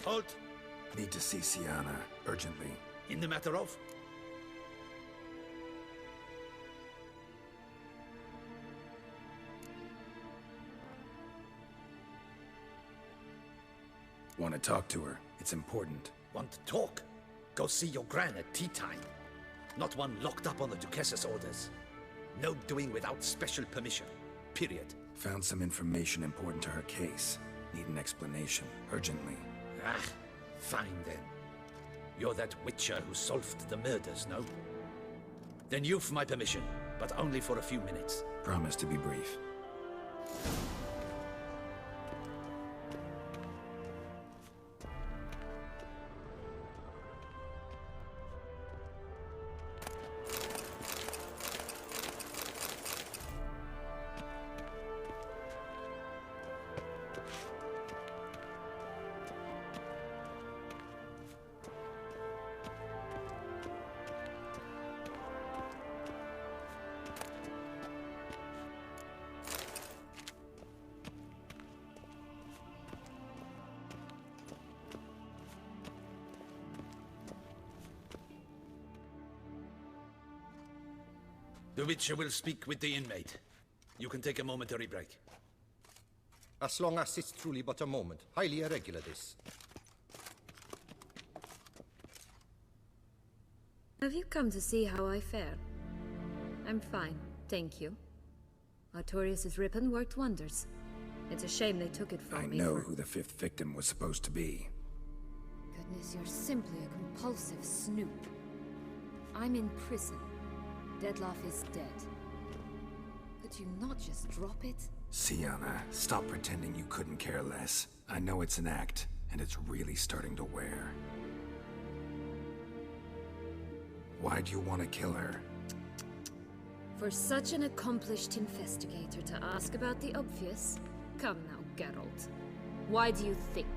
Halt! Need to see Sienna, urgently. In the matter of? Want to talk to her. It's important. Want to talk? Go see your gran at tea time. Not one locked up on the Duchess's orders. No doing without special permission. Period. Found some information important to her case. Need an explanation, urgently. Ah, fine then. You're that witcher who solved the murders, no? Then you've my permission, but only for a few minutes. Promise to be brief. The Witcher will speak with the inmate. You can take a momentary break. As long as it's truly but a moment. Highly irregular, this. Have you come to see how I fare? I'm fine, thank you. Artorius' ribbon worked wonders. It's a shame they took it from me. I know who the fifth victim was supposed to be. Goodness, you're simply a compulsive snoop. I'm in prison. Deadloff is dead. Could you not just drop it? Sienna, stop pretending you couldn't care less. I know it's an act, and it's really starting to wear. Why do you want to kill her? For such an accomplished investigator to ask about the obvious? Come now, Geralt. Why do you think?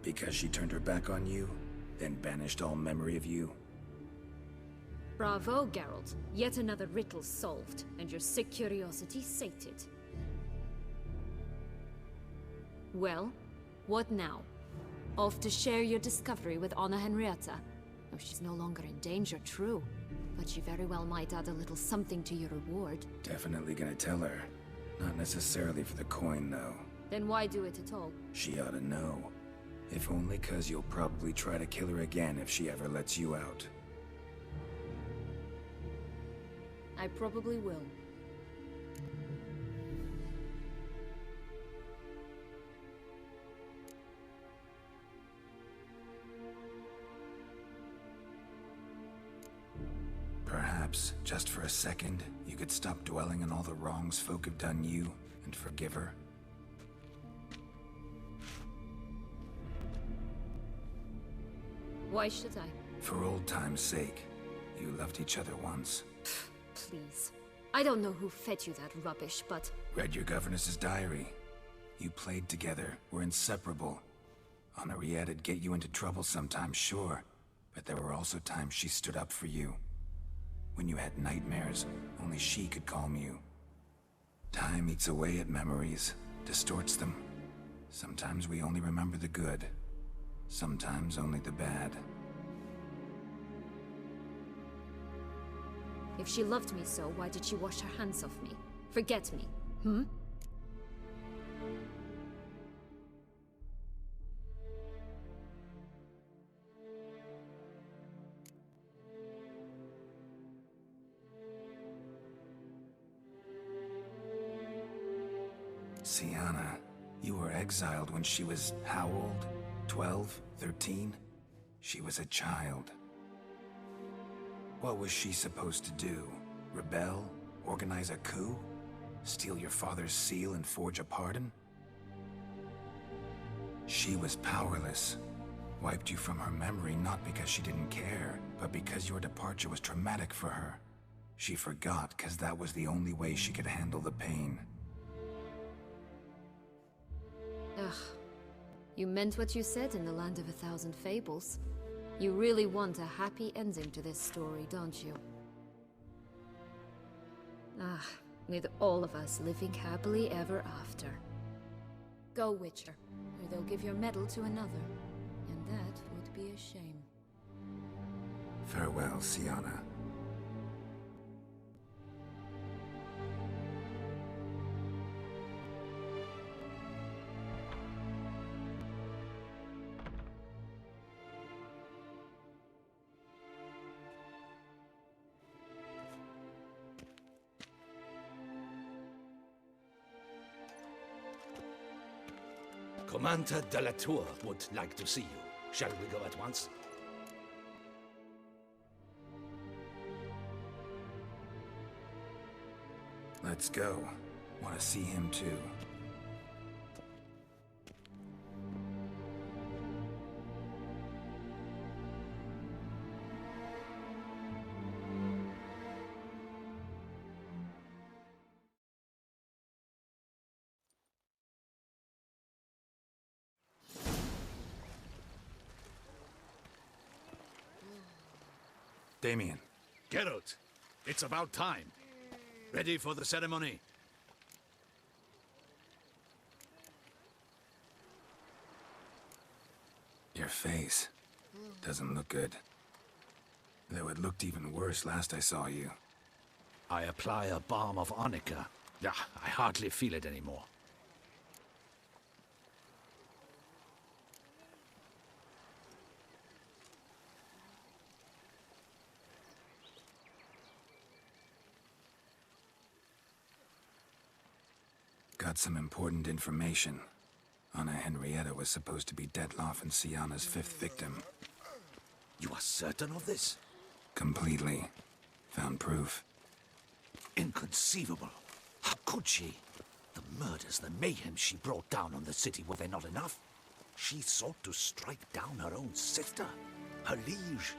Because she turned her back on you, then banished all memory of you? Bravo, Geralt. Yet another riddle solved, and your sick curiosity sated. Well, what now? Off to share your discovery with Anna Henrietta? Oh, she's no longer in danger, true. But she very well might add a little something to your reward. Definitely gonna tell her. Not necessarily for the coin, though. Then why do it at all? She ought to know. If only 'cause you'll probably try to kill her again if she ever lets you out. I probably will. Perhaps, just for a second, you could stop dwelling on all the wrongs folk have done you and forgive her. Why should I? For old time's sake. You loved each other once. Please. I don't know who fed you that rubbish, but... Read your governess's diary. You played together, were inseparable. Henriette'd get you into trouble sometimes, sure. But there were also times she stood up for you. When you had nightmares, only she could calm you. Time eats away at memories, distorts them. Sometimes we only remember the good. Sometimes only the bad. If she loved me so, why did she wash her hands off me? Forget me, hmm? Sienna, you were exiled when she was how old? 12? 13? She was a child. What was she supposed to do? Rebel? Organize a coup? Steal your father's seal and forge a pardon? She was powerless. Wiped you from her memory not because she didn't care, but because your departure was traumatic for her. She forgot because that was the only way she could handle the pain. Ugh. You meant what you said in the Land of a Thousand Fables. You really want a happy ending to this story, don't you? Ah, with all of us living happily ever after. Go, Witcher, or they'll give your medal to another. And that would be a shame. Farewell, Sienna. Commander de la Tour would like to see you. Shall we go at once? Let's go. Want to see him too. Damien. Geralt, it's about time. Ready for the ceremony? Your face doesn't look good. Though it looked even worse last I saw you. I apply a balm of arnica. I hardly feel it anymore. Got some important information. Anna Henrietta was supposed to be Detloff and Sienna's 5th victim. You are certain of this? Completely. Found proof. Inconceivable. How could she? The murders, the mayhem she brought down on the city, were they not enough? She sought to strike down her own sister, her liege.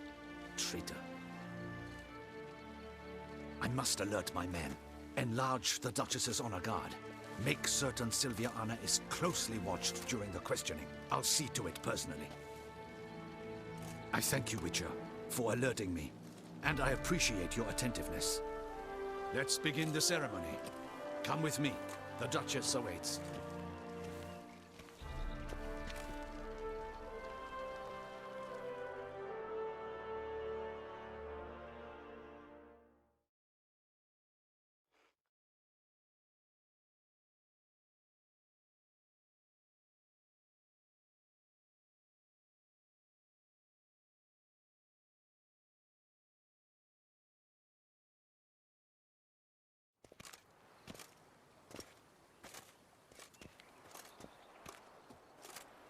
Traitor. I must alert my men. Enlarge the Duchess's honor guard. Make certain Sylvia Anna is closely watched during the questioning. I'll see to it personally. I thank you, Witcher, for alerting me, and I appreciate your attentiveness. Let's begin the ceremony. Come with me. The Duchess awaits.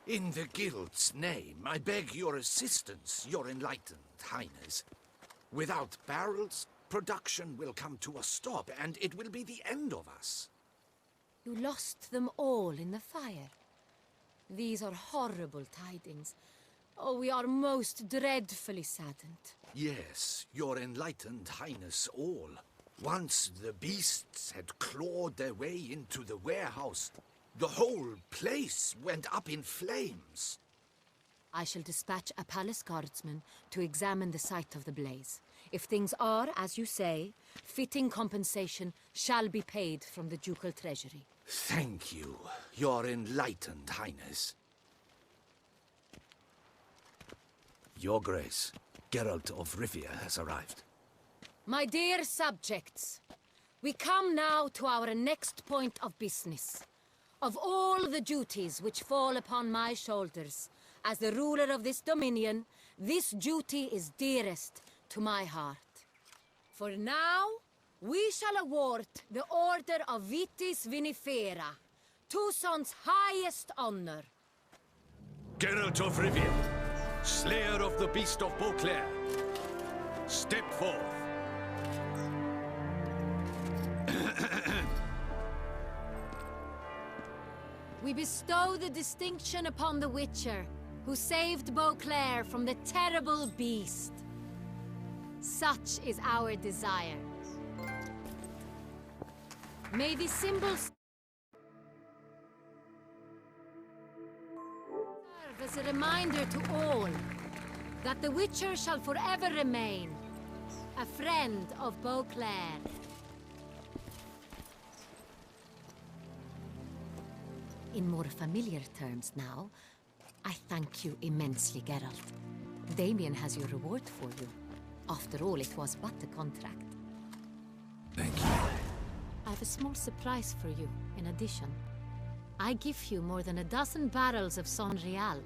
In the Guild's name, I beg your assistance, your enlightened highness. Without barrels, production will come to a stop, and it will be the end of us. You lost them all in the fire. These are horrible tidings. Oh, we are most dreadfully saddened. Yes, your enlightened highness all. Once the beasts had clawed their way into the warehouse, the whole place went up in flames. I shall dispatch a palace guardsman to examine the site of the blaze. If things are, as you say, fitting compensation shall be paid from the ducal treasury. Thank you, your enlightened highness. Your Grace, Geralt of Rivia has arrived. My dear subjects, we come now to our next point of business. Of all the duties which fall upon my shoulders, as the ruler of this dominion, this duty is dearest to my heart. For now, we shall award the Order of Vitis Vinifera, Tucson's highest honor. Geralt of Rivia, slayer of the beast of Beauclair, step forth. We bestow the distinction upon the Witcher, who saved Beauclair from the terrible beast. Such is our desire. May the symbols serve as a reminder to all that the Witcher shall forever remain a friend of Beauclair. in more familiar terms now, I thank you immensely, Geralt. Damien has your reward for you. After all, it was but a contract. Thank you. I have a small surprise for you, in addition. I give you more than a dozen barrels of Son Real,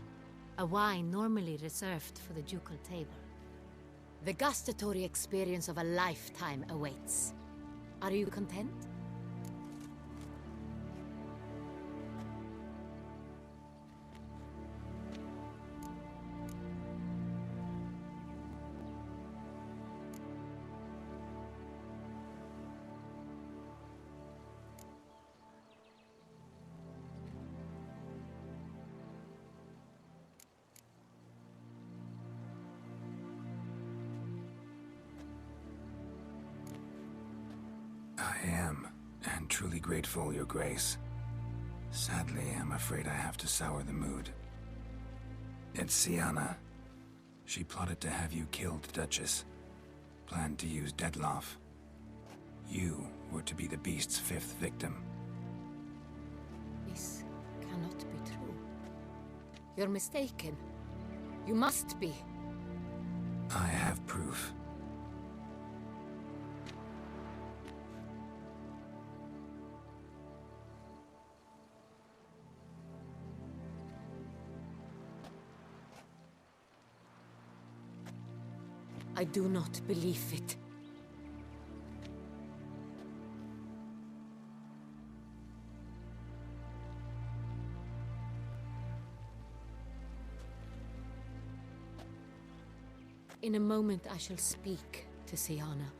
a wine normally reserved for the ducal table. The gustatory experience of a lifetime awaits. Are you content? I am, and truly grateful, Your Grace. Sadly, I'm afraid I have to sour the mood. It's Sienna. She plotted to have you killed, Duchess. Planned to use Detloff. You were to be the beast's fifth victim. This cannot be true. You're mistaken. You must be. I have proof. I do not believe it. In a moment I shall speak to Sienna.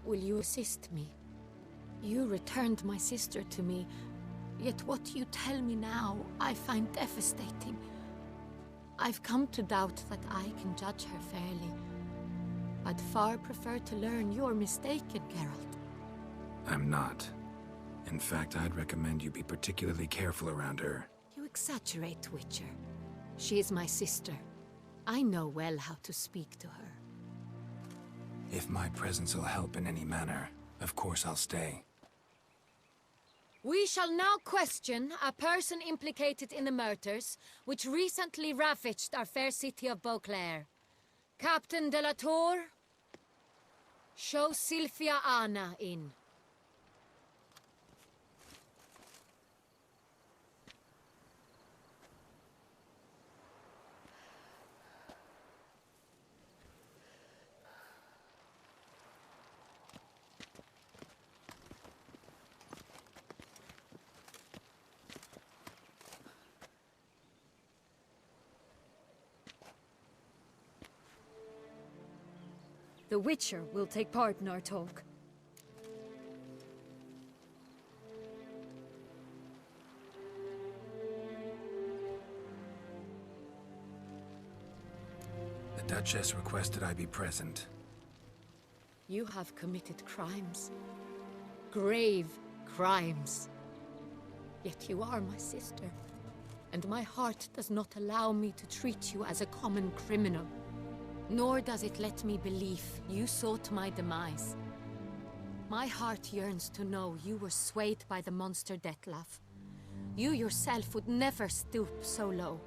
Will you assist me? You returned my sister to me, yet what you tell me now I find devastating. I've come to doubt that I can judge her fairly. I'd far prefer to learn you're mistaken, Geralt. I'm not. In fact, I'd recommend you be particularly careful around her. You exaggerate, Witcher. She is my sister. I know well how to speak to her. If my presence will help in any manner, of course I'll stay. We shall now question a person implicated in the murders which recently ravaged our fair city of Beauclair. Captain de la Tour, show Sylvia Anna in. The Witcher will take part in our talk. The Duchess requested I be present. You have committed crimes. Grave crimes. Yet you are my sister. And my heart does not allow me to treat you as a common criminal. Nor does it let me believe you sought my demise. My heart yearns to know you were swayed by the monster Detlaff. You yourself would never stoop so low.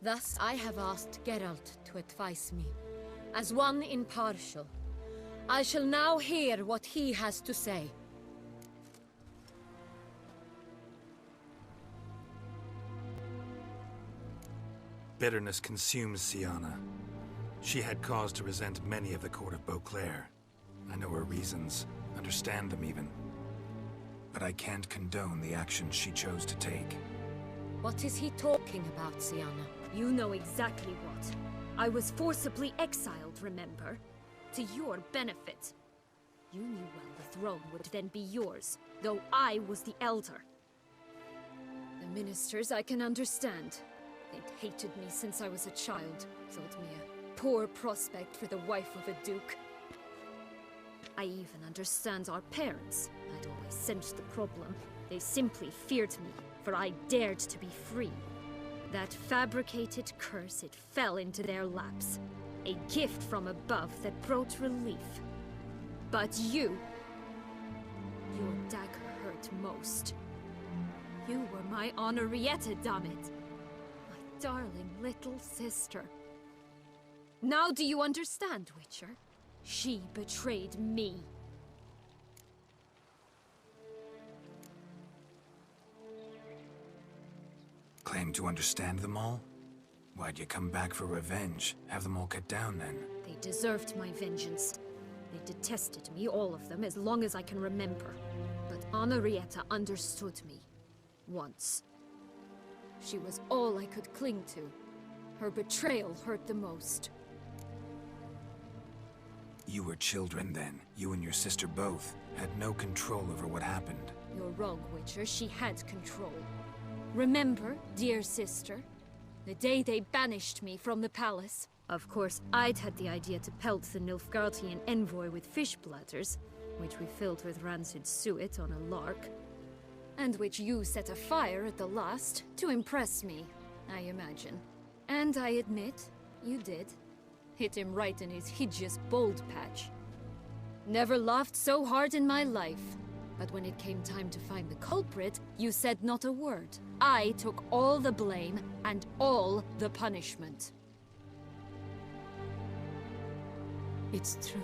Thus I have asked Geralt to advise me, as one impartial. I shall now hear what he has to say. Bitterness consumes Sienna. She had cause to resent many of the court of Beauclair. I know her reasons, understand them even. But I can't condone the actions she chose to take. What is he talking about, Sienna? You know exactly what. I was forcibly exiled, remember? To your benefit. You knew well the throne would then be yours, though I was the elder. The ministers I can understand. They'd hated me since I was a child, thought me a poor prospect for the wife of a duke. I even understand our parents. I'd always sensed the problem. They simply feared me, for I dared to be free. That fabricated curse, it fell into their laps. A gift from above that brought relief. But you... Your dagger hurt most. You were my Henrietta, damn it! My darling little sister. Now do you understand, Witcher? She betrayed me. Claim to understand them all? Why'd you come back for revenge? Have them all cut down, then? They deserved my vengeance. They detested me, all of them, as long as I can remember. But Henrietta understood me. Once. She was all I could cling to. Her betrayal hurt the most. You were children then. You and your sister both had no control over what happened. You're wrong, Witcher. She had control. Remember, dear sister? The day they banished me from the palace. Of course, I'd had the idea to pelt the Nilfgaardian envoy with fish bladders, which we filled with rancid suet on a lark, and which you set afire at the last to impress me, I imagine. And I admit, you did. Hit him right in his hideous bald patch. Never laughed so hard in my life. But when it came time to find the culprit, you said not a word. I took all the blame and all the punishment. It's true.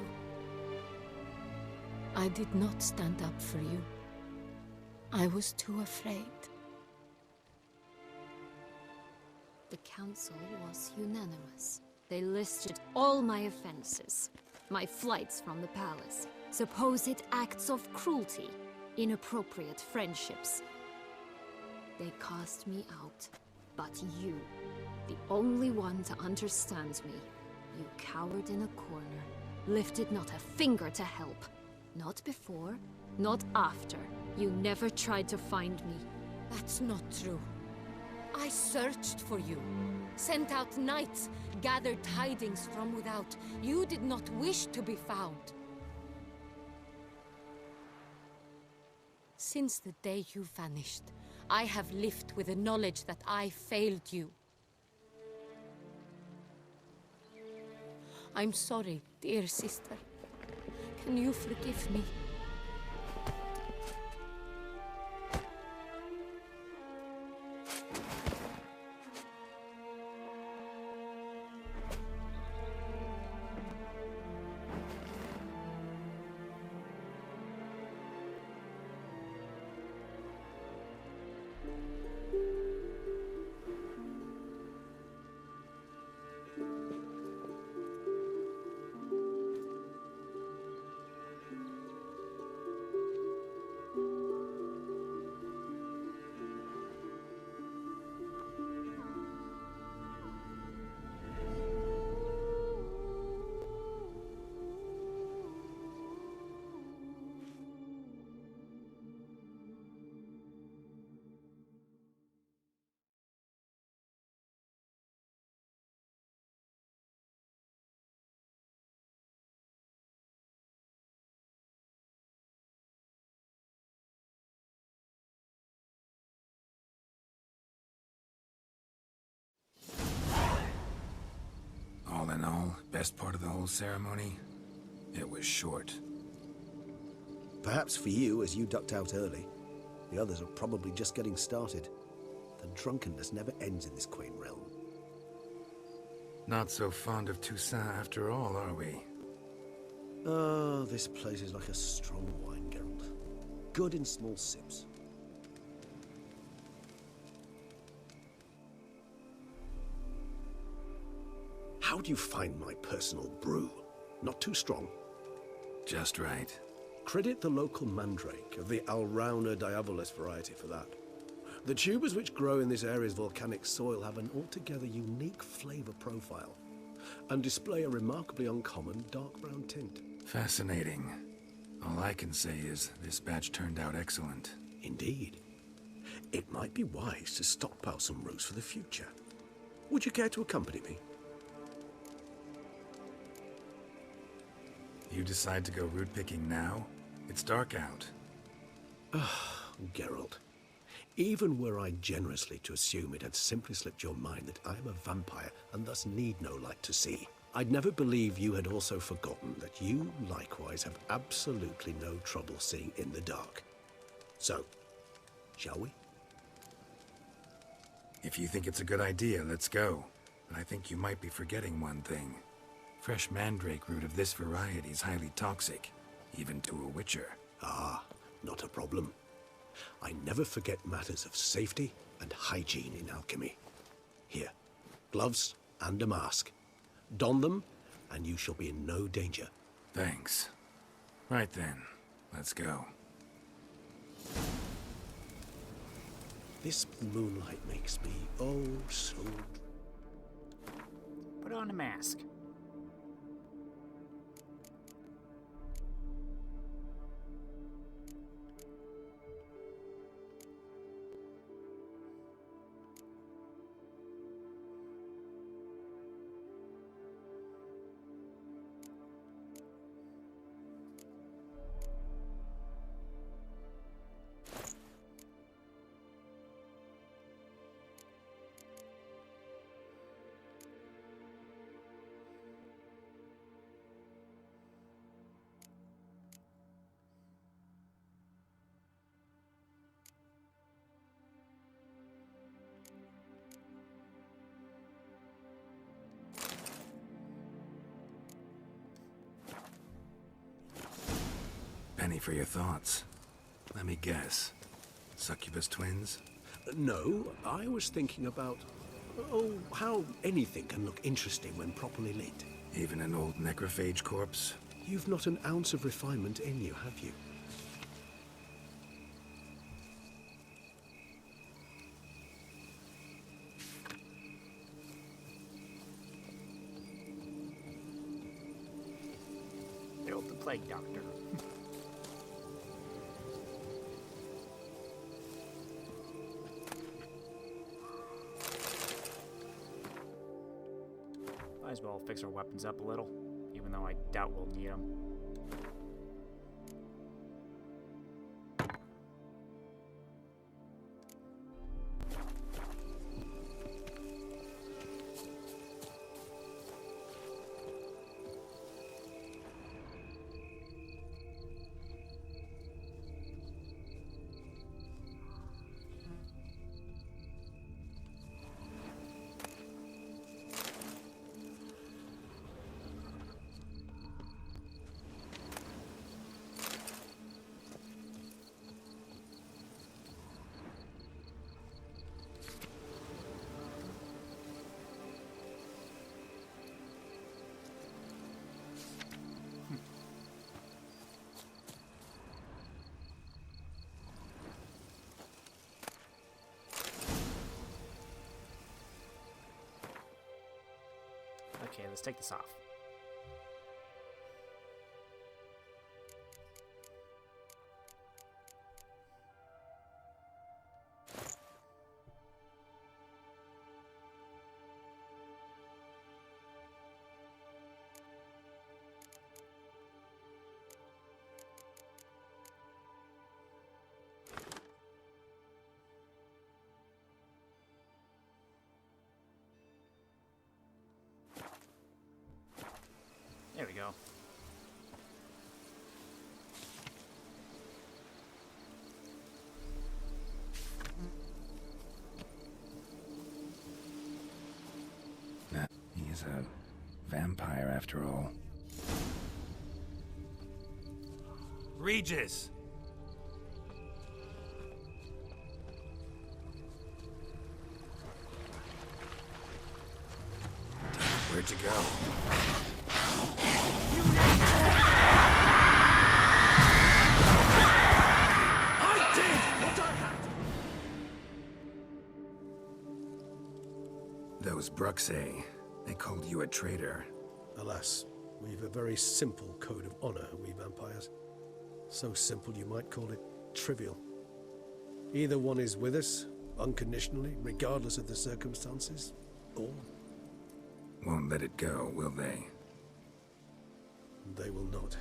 I did not stand up for you. I was too afraid. The council was unanimous. They listed all my offenses. My flights from the palace, supposed acts of cruelty, inappropriate friendships. They cast me out. But you, the only one to understand me, you cowered in a corner, lifted not a finger to help. Not before, not after. You never tried to find me. That's not true. I searched for you, sent out knights, gathered tidings from without. You did not wish to be found. Since the day you vanished, I have lived with the knowledge that I failed you. I'm sorry, dear sister. Can you forgive me? All in all, best part of the whole ceremony? It was short. Perhaps for you, as you ducked out early. The others are probably just getting started. The drunkenness never ends in this quaint realm. Not so fond of Toussaint after all, are we? Oh, this place is like a strong wine, Geralt. Good in small sips. How do you find my personal brew? Not too strong? Just right. Credit the local mandrake of the Alrauna diavolis variety for that. The tubers which grow in this area's volcanic soil have an altogether unique flavor profile and display a remarkably uncommon dark brown tint. Fascinating. All I can say is this batch turned out excellent. Indeed. It might be wise to stockpile some roots for the future. Would you care to accompany me? You decide to go root picking now? It's dark out. Geralt, even were I generously to assume it had simply slipped your mind that I am a vampire and thus need no light to see, I'd never believe you had also forgotten that you likewise have absolutely no trouble seeing in the dark. So, shall we? If you think it's a good idea, let's go. But I think you might be forgetting one thing. Fresh mandrake root of this variety is highly toxic, even to a witcher. Ah, not a problem. I never forget matters of safety and hygiene in alchemy. Here, gloves and a mask. Don them, and you shall be in no danger. Thanks. Right then, let's go. This moonlight makes me oh so... Put on a mask. Penny for your thoughts. Let me guess. Succubus twins? No, I was thinking about... oh, how anything can look interesting when properly lit. Even an old necrophage corpse? You've not an ounce of refinement in you, have you? Geralt the Plague Doctor. Might as well fix our weapons up a little, even though I doubt we'll need them. Okay, let's take this off. There we go. Nah, he's a vampire after all. Regis! Where'd you go? Those Bruxae, they called you a traitor. Alas, we've a very simple code of honor, we vampires. So simple you might call it trivial. Either one is with us, unconditionally, regardless of the circumstances, or... Won't let it go, will they? they will not.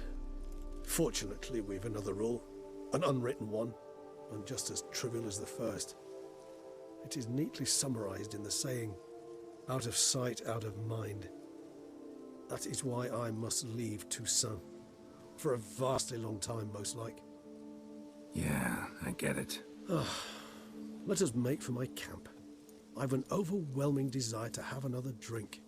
Fortunately, we've another rule, an unwritten one, and just as trivial as the first. It is neatly summarized in the saying, out of sight, out of mind. That is why I must leave Toussaint. For a vastly long time, most like. Yeah, I get it. Let us make for my camp. I've an overwhelming desire to have another drink.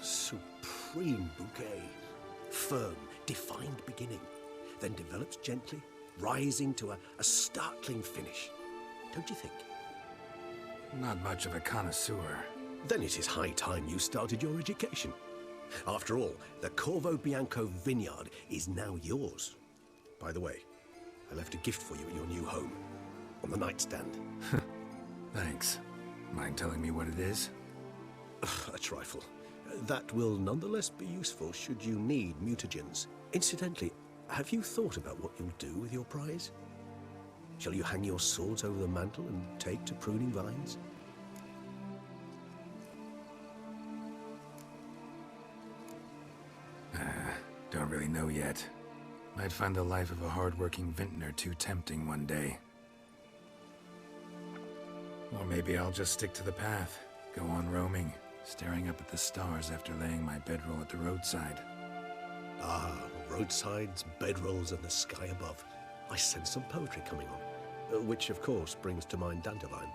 Supreme bouquet. Firm, defined beginning, then develops gently, rising to a startling finish. Don't you think? Not much of a connoisseur. Then it is high time you started your education. After all, the Corvo Bianco vineyard is now yours. By the way, I left a gift for you at your new home, on the nightstand. Thanks. Mind telling me what it is? A trifle. That will nonetheless be useful should you need mutagens. Incidentally, have you thought about what you'll do with your prize? Shall you hang your swords over the mantle and take to pruning vines? Don't really know yet. Might find the life of a hard-working vintner too tempting one day. Or maybe I'll just stick to the path, go on roaming, staring up at the stars after laying my bedroll at the roadside. Ah, roadsides, bedrolls, and the sky above. I sense some poetry coming on, which of course brings to mind Dandelion.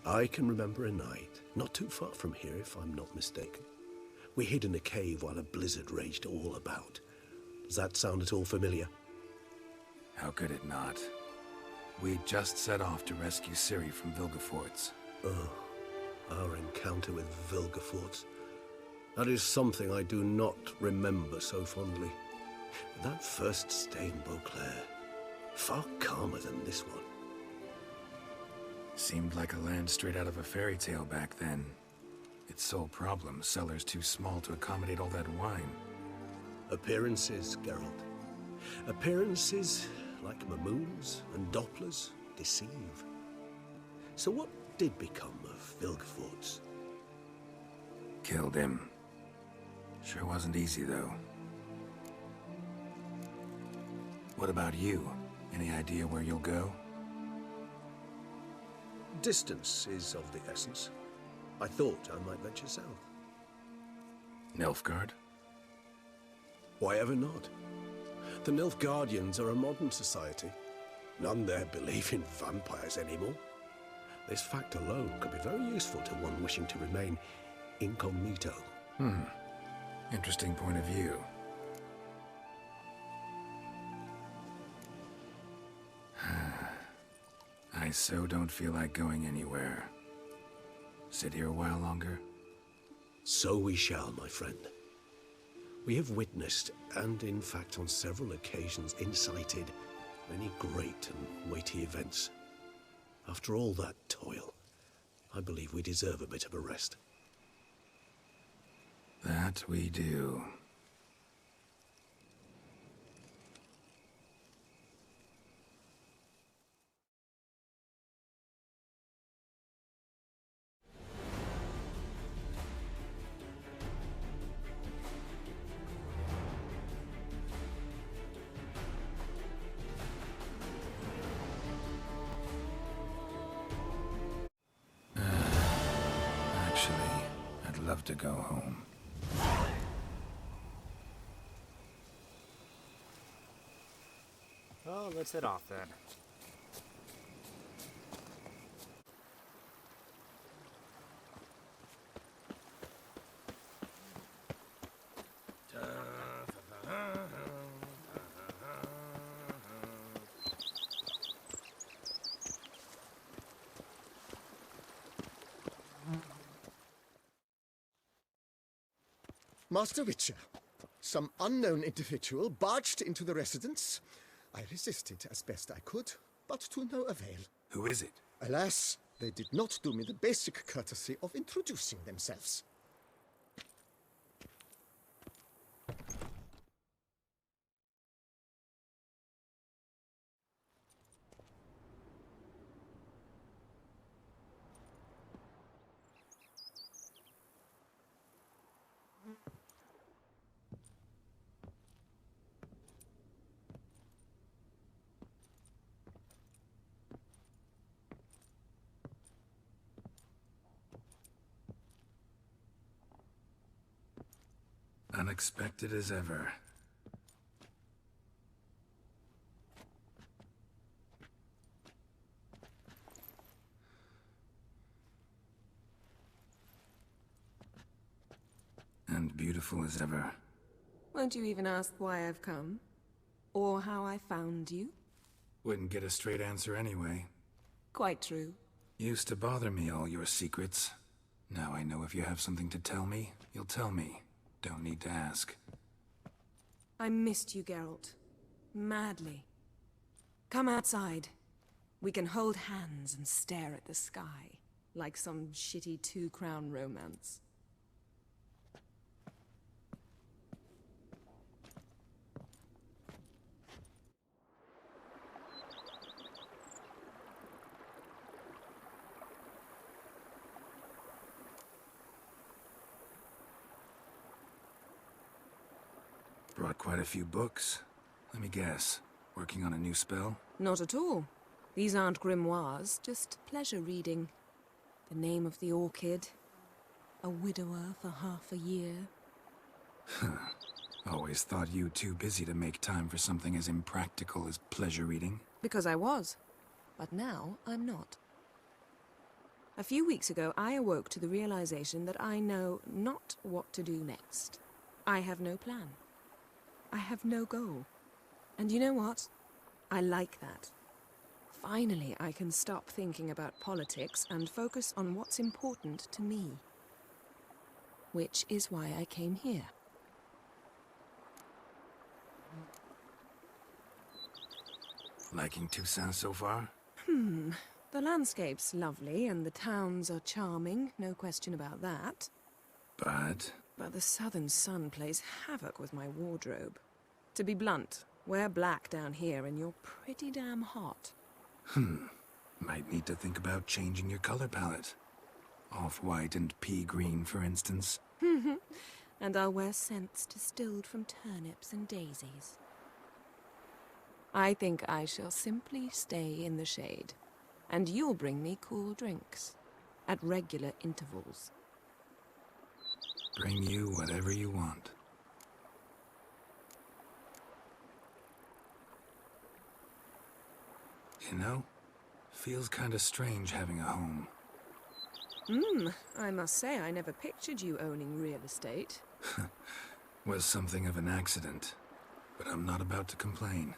I can remember a night, not too far from here if I'm not mistaken. We hid in a cave while a blizzard raged all about. Does that sound at all familiar? How could it not? We'd just set off to rescue Ciri from Vilgefortz. Oh, our encounter with Vilgefortz. That is something I do not remember so fondly. That first stay in Beauclair, far calmer than this one. Seemed like a land straight out of a fairy tale back then. Its sole problem, cellars too small to accommodate all that wine. Appearances, Geralt. Appearances, like Mamoons and Dopplers, deceive. So what did become of Vilgefortz? Killed him. Sure wasn't easy, though. What about you? Any idea where you'll go? Distance is of the essence. I thought I might venture south. Nilfgaard? Why ever not? The Nilfgaardians are a modern society. None there believe in vampires anymore. This fact alone could be very useful to one wishing to remain incognito. Interesting point of view. I so don't feel like going anywhere. Sit here a while longer? So we shall, my friend. We have witnessed, and in fact on several occasions incited, many great and weighty events. After all that toil, I believe we deserve a bit of a rest. That we do. Actually, I'd love to go home. Well, let's head off then. Master Witcher, some unknown individual barged into the residence. I resisted as best I could, but to no avail. Who is it? Alas, they did not do me the basic courtesy of introducing themselves. Unexpected as ever. And beautiful as ever. Won't you even ask why I've come? Or how I found you? Wouldn't get a straight answer anyway. Quite true. Used to bother me, all your secrets. Now I know if you have something to tell me, you'll tell me. Don't need to ask. I missed you, Geralt. Madly. Come outside. We can hold hands and stare at the sky, like some shitty two-crown romance. Brought quite a few books. Let me guess. Working on a new spell? Not at all. These aren't grimoires, just pleasure reading. The name of the orchid. A widower for half a year. Always thought you too busy to make time for something as impractical as pleasure reading. Because I was. But now I'm not. A few weeks ago, I awoke to the realization that I know not what to do next. I have no plan. I have no goal. And you know what? I like that. Finally, I can stop thinking about politics and focus on what's important to me. Which is why I came here. Liking Toussaint so far? The landscape's lovely and the towns are charming, no question about that. But But the southern sun plays havoc with my wardrobe. To be blunt, wear black down here and you're pretty damn hot. might need to think about changing your color palette. Off-white and pea green, for instance. And I'll wear scents distilled from turnips and daisies. I think I shall simply stay in the shade. And you'll bring me cool drinks. At regular intervals. Bring you whatever you want. You know, feels kinda strange having a home. I must say I never pictured you owning real estate. Was something of an accident, but I'm not about to complain.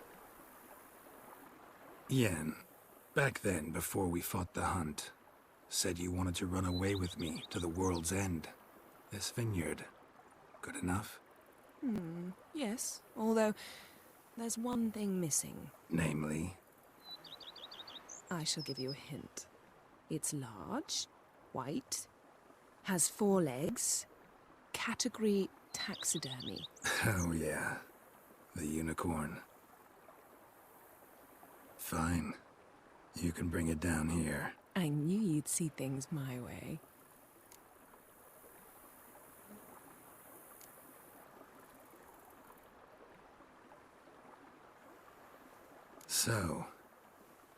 Yen, back then, before we fought the hunt, said you wanted to run away with me to the world's end. This vineyard. Good enough? Yes, although there's one thing missing. Namely? I shall give you a hint. It's large, white, has 4 legs, category taxidermy. Oh yeah, the unicorn. Fine. You can bring it down here. I knew you'd see things my way. So,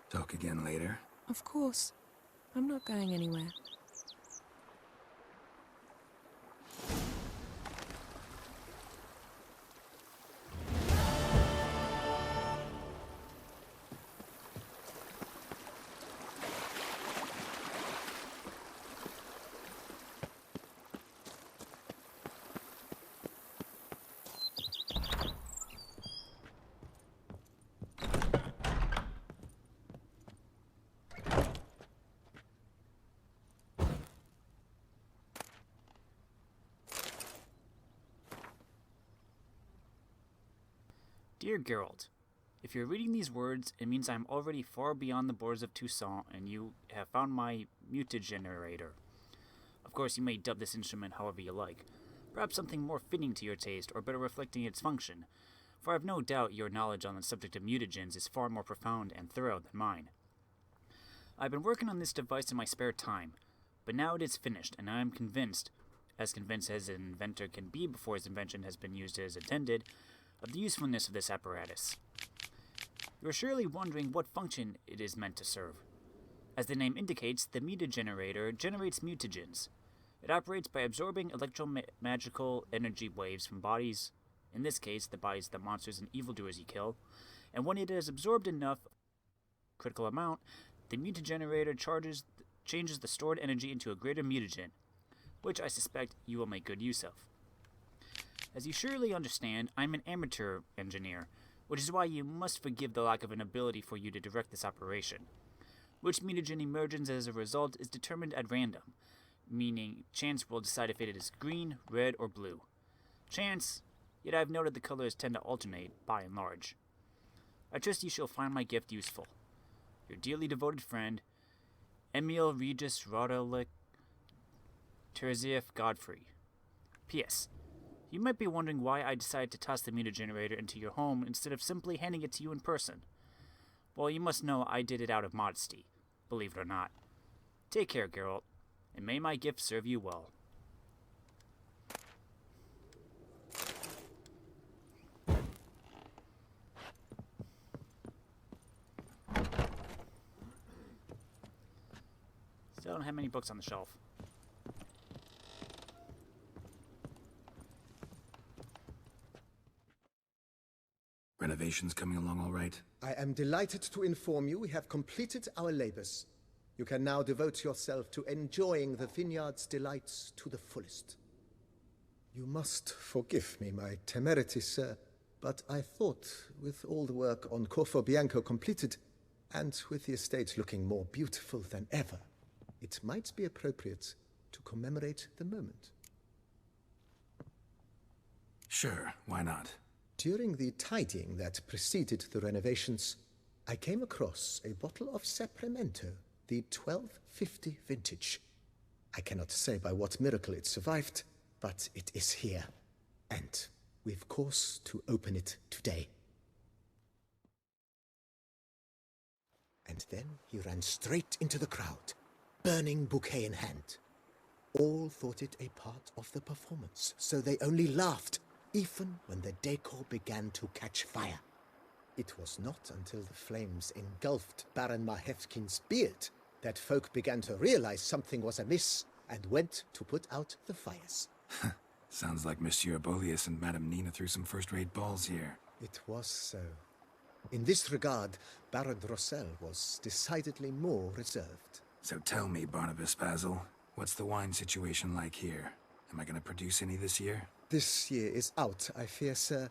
talk again later? Of course. I'm not going anywhere. Dear Geralt, if you're reading these words, it means I'm already far beyond the borders of Toussaint, and you have found my mutagenerator. Of course, you may dub this instrument however you like. Perhaps something more fitting to your taste, or better reflecting its function, for I have no doubt your knowledge on the subject of mutagens is far more profound and thorough than mine. I've been working on this device in my spare time, but now it is finished, and I am convinced as an inventor can be before his invention has been used as intended, of the usefulness of this apparatus. You are surely wondering what function it is meant to serve. As the name indicates, the mutagenerator generates mutagens. It operates by absorbing electromagical energy waves from bodies, in this case, the bodies of the monsters and evildoers you kill, and when it is absorbed enough, critical amount, the mutagenerator changes the stored energy into a greater mutagen, which I suspect you will make good use of. As you surely understand, I'm an amateur engineer, which is why you must forgive the lack of an ability for you to direct this operation. Which mutagen emerges as a result is determined at random, meaning chance will decide if it is green, red, or blue. Chance, yet I've noted the colors tend to alternate, by and large. I trust you shall find my gift useful. Your dearly devoted friend, Emil Regis Roderick Terzieff Godfrey. P.S. You might be wondering why I decided to toss the mutagenerator into your home instead of simply handing it to you in person. Well, you must know I did it out of modesty, believe it or not. Take care, Geralt, and may my gift serve you well. Still don't have many books on the shelf. Renovations coming along all right? I am delighted to inform you we have completed our labors. You can now devote yourself to enjoying the vineyard's delights to the fullest. You must forgive me my temerity, sir, but I thought, with all the work on Corfo Bianco completed, and with the estate looking more beautiful than ever, it might be appropriate to commemorate the moment. Sure, why not? During the tidying that preceded the renovations, I came across a bottle of Sapramento, the 1250 vintage. I cannot say by what miracle it survived, but it is here, and we've cause to open it today. And then he ran straight into the crowd, burning bouquet in hand. All thought it a part of the performance, so they only laughed, even when the decor began to catch fire. It was not until the flames engulfed Baron Mahevkin's beard that folk began to realize something was amiss and went to put out the fires. Sounds like Monsieur Bolius and Madame Nina threw some first-rate balls here. It was so. In this regard, Baron Rossel was decidedly more reserved. So tell me, Barnabas Basil, what's the wine situation like here? Am I going to produce any this year? This year is out, I fear, sir.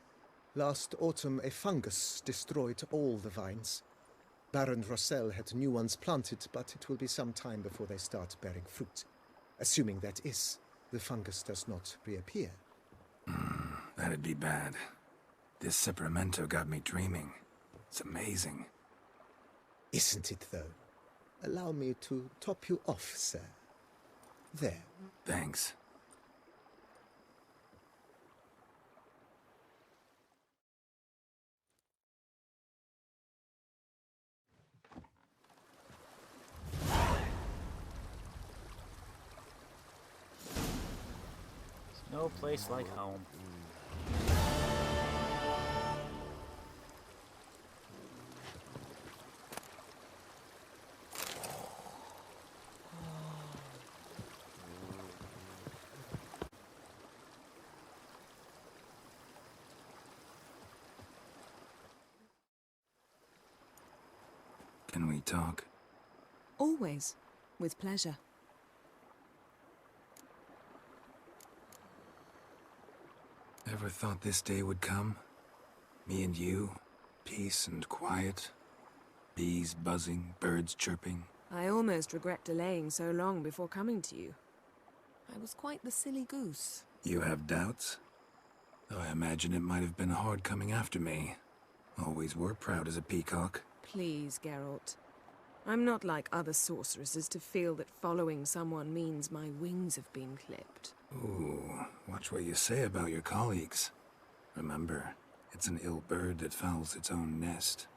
Last autumn, a fungus destroyed all the vines. Baron Rossel had new ones planted, but it will be some time before they start bearing fruit. Assuming that is, the fungus does not reappear. That'd be bad. This Sapramento got me dreaming. It's amazing. Isn't it, though? Allow me to top you off, sir. There. Thanks. No place like home. Can we talk? Always. With pleasure. Ever thought this day would come? Me and you, peace and quiet, bees buzzing, birds chirping. I almost regret delaying so long before coming to you. I was quite the silly goose. You have doubts? Though I imagine it might have been hard coming after me. Always were proud as a peacock. Please, Geralt. I'm not like other sorceresses to feel that following someone means my wings have been clipped. Ooh, watch what you say about your colleagues. Remember, it's an ill bird that fouls its own nest.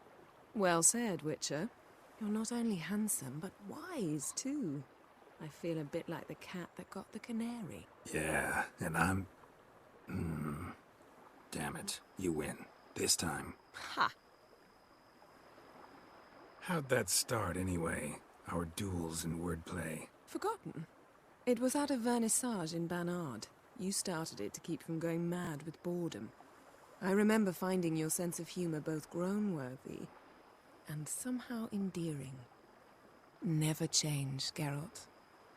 Well said, Witcher. You're not only handsome, but wise, too. I feel a bit like the cat that got the canary. Yeah, and I'm... Damn it, you win. This time. Ha! How'd that start, anyway? Our duels and wordplay. Forgotten? It was at a vernissage in Banard. You started it to keep from going mad with boredom. I remember finding your sense of humor both groan-worthy and somehow endearing. Never change, Geralt.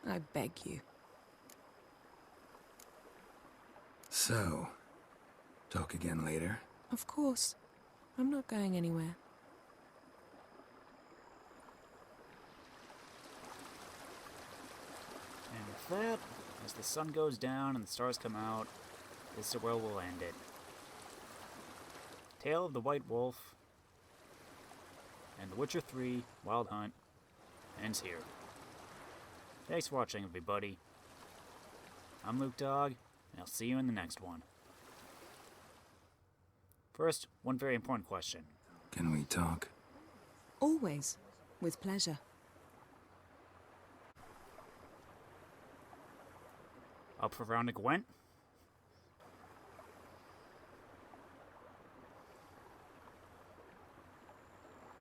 I beg you. So, talk again later? Of course. I'm not going anywhere. And with that, as the sun goes down and the stars come out, this is where we'll end it. Tale of the White Wolf and The Witcher 3 Wild Hunt ends here. Thanks for watching, everybody. I'm Luke Dog, and I'll see you in the next one. First, one very important question. Can we talk? Always. With pleasure. Up for round of Gwent?